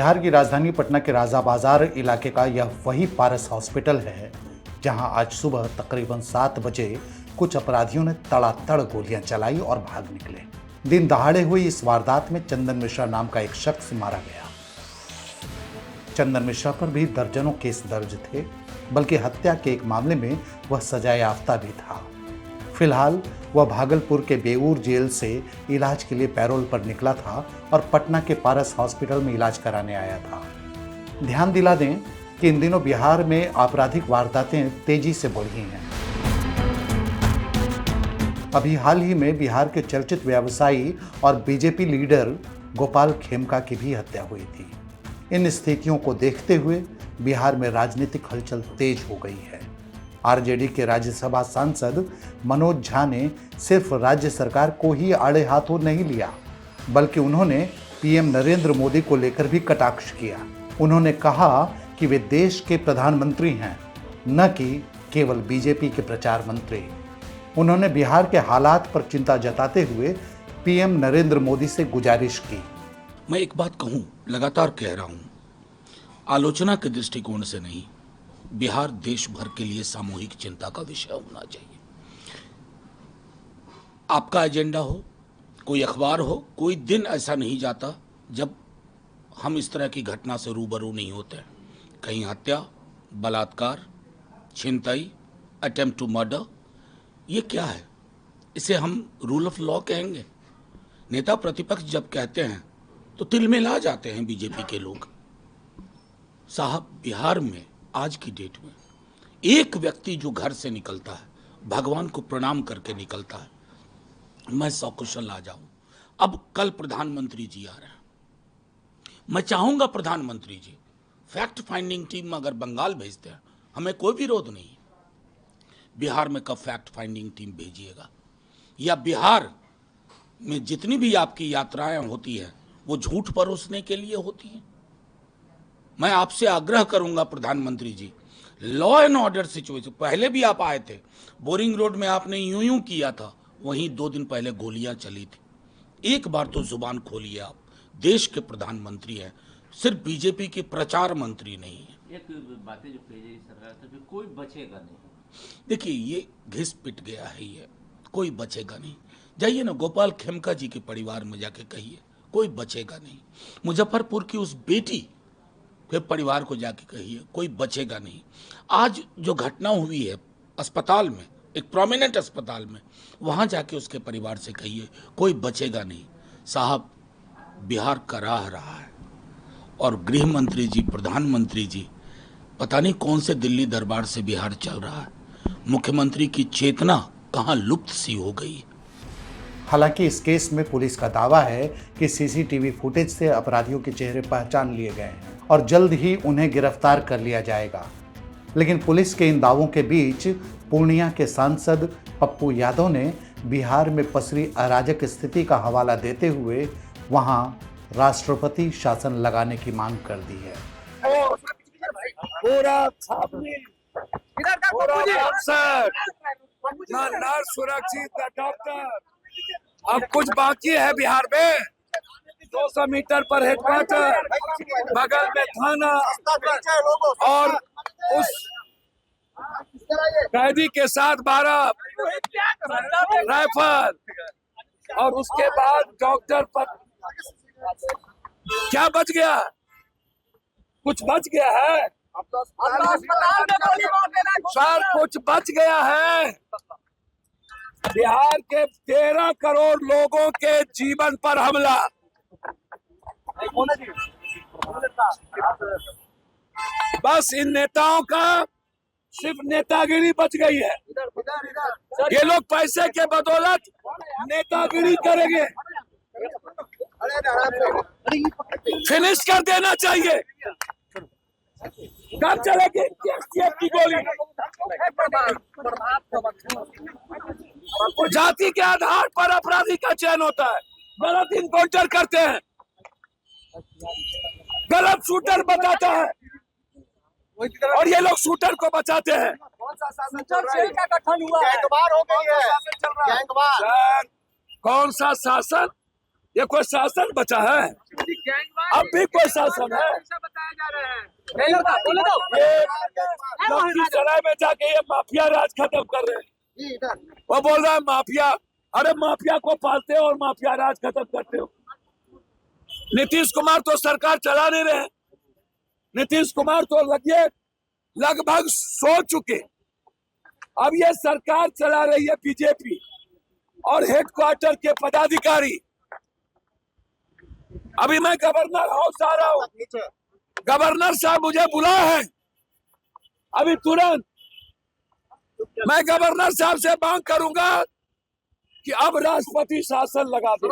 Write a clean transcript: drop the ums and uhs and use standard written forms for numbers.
बिहार की राजधानी पटना के राजा बाजार इलाके का यह वही पारस हॉस्पिटल है जहां आज सुबह तकरीबन 7 बजे कुछ अपराधियों ने तड़ातड़ गोलियां चलाई और भाग निकले। दिन दहाड़े हुई इस वारदात में चंदन मिश्रा नाम का एक शख्स मारा गया। चंदन मिश्रा पर भी दर्जनों केस दर्ज थे, बल्कि हत्या के एक मामले में वह सजायाफ्ता भी था। फिलहाल वह भागलपुर के बेऊर जेल से इलाज के लिए पैरोल पर निकला था और पटना के पारस हॉस्पिटल में इलाज कराने आया था। ध्यान दिला दें कि इन दिनों बिहार में आपराधिक वारदातें तेजी से बढ़ी हैं। अभी हाल ही में बिहार के चर्चित व्यवसायी और बीजेपी लीडर गोपाल खेमका की भी हत्या हुई थी। इन स्थितियों को देखते हुए बिहार में राजनीतिक हलचल तेज हो गई है। आरजेडी के राज्यसभा सांसद मनोज झा ने सिर्फ राज्य सरकार को ही आड़े हाथों नहीं लिया, बल्कि उन्होंने पीएम नरेंद्र मोदी को लेकर भी कटाक्ष किया। उन्होंने कहा कि वे देश के प्रधानमंत्री हैं, न कि केवल बीजेपी के प्रचार मंत्री। उन्होंने बिहार के हालात पर चिंता जताते हुए पीएम नरेंद्र मोदी से गुजारिश की। मैं एक बात कहूं, लगातार कह रहा हूं, आलोचना के दृष्टिकोण से नहीं, बिहार देश भर के लिए सामूहिक चिंता का विषय होना चाहिए। आपका एजेंडा हो, कोई अखबार हो, कोई दिन ऐसा नहीं जाता जब हम इस तरह की घटना से रूबरू नहीं होते। कहीं हत्या, बलात्कार, छिनतई, अटेम्प्ट टू मर्डर, ये क्या है? इसे हम रूल ऑफ लॉ कहेंगे? नेता प्रतिपक्ष जब कहते हैं तो तिलमिला जाते हैं बीजेपी के लोग। साहब, बिहार में आज की डेट में एक व्यक्ति जो घर से निकलता है, भगवान को प्रणाम करके निकलता है, मैं सकुशल आ जाऊं। अब कल प्रधानमंत्री जी आ रहे हैं, मैं चाहूंगा प्रधानमंत्री जी फैक्ट फाइंडिंग टीम अगर बंगाल भेजते हैं, हमें कोई विरोध नहीं है। बिहार में कब फैक्ट फाइंडिंग टीम भेजिएगा, या बिहार में जितनी भी आपकी यात्राएं होती है वो झूठ परोसने के लिए होती हैं? मैं आपसे आग्रह करूंगा प्रधानमंत्री जी, लॉ एंड ऑर्डर सिचुएशन, पहले भी आप आए थे, बोरिंग रोड में आपने यूं किया था, वहीं 2 दिन पहले गोलियां चली थी। एक बार तो जुबान खोलिए, आप देश के प्रधानमंत्री हैं, सिर्फ बीजेपी के प्रचार मंत्री नहीं है। एक बातें जो कही जाएगी सरकार से, फिर कोई बचेगा नहीं। देखिए, ये घिस पिट गया है, ये कोई बचेगा नहीं। जाइए ना गोपाल खेमका जी के परिवार में जाके कहिए, कोई बचेगा नहीं। मुजफ्फरपुर की उस बेटी के परिवार को जाके कहिए, कोई बचेगा नहीं। आज जो घटना हुई है अस्पताल में, एक प्रोमिनेंट अस्पताल में, वहां जाके उसके परिवार से कहिए, कोई बचेगा नहीं। साहब, बिहार कराह रहा है और गृह मंत्री जी, प्रधानमंत्री जी, पता नहीं कौन से दिल्ली दरबार से बिहार चल रहा है। मुख्यमंत्री की चेतना कहां लुप्त सी हो गई। हालांकि इस केस में पुलिस का दावा है कि सीसीटीवी फुटेज से अपराधियों के चेहरे पहचान लिए गए हैं और जल्द ही उन्हें गिरफ्तार कर लिया जाएगा। लेकिन पुलिस के इन दावों के बीच पूर्णिया के सांसद पप्पू यादव ने बिहार में पसरी अराजक स्थिति का हवाला देते हुए वहां राष्ट्रपति शासन लगाने की मांग कर दी है। ना सुरक्षित, ना डॉक्टर, अब कुछ बाकी है बिहार में। 200 मीटर पर हेडक्वार्टर, बगल में थाना और उस कैदी के साथ 12 राइफल, और उसके बाद डॉक्टर पर क्या बच गया? कुछ बच गया है सर, कुछ बच गया है। बिहार के 13 करोड़ लोगों के जीवन पर हमला। बस इन नेताओं का सिर्फ नेतागिरी बच गई है। ये लोग पैसे के बदौलत नेतागिरी करेंगे, फिनिश कर देना चाहिए। कब चलेगी की गोली? जाति के आधार पर अपराधी का चयन होता है, गलत इनकाउंटर करते हैं, गलत शूटर बताता है और ये लोग शूटर को बचाते हैं। गठन हुआ है, कौन सा शासन? ये कोई शासन बचा है? अब भी कोई शासन है? ये लखीसराय में जाके ये माफिया राज खत्म कर रहे हैं। वो बोल रहा है माफिया, अरे माफिया को पालते हो और माफिया राज खत्म करते हो। नीतीश कुमार तो सरकार चला नहीं रहे। नीतीश कुमार तो लगभग सो चुके। अब ये सरकार चला रही है बीजेपी और हेडक्वार्टर के पदाधिकारी। अभी मैं गवर्नर हाउस आ रहा हूँ, गवर्नर साहब मुझे बुलाए हैं। अभी तुरंत मैं गवर्नर साहब से मांग करूंगा कि अब राष्ट्रपति शासन लगा दे।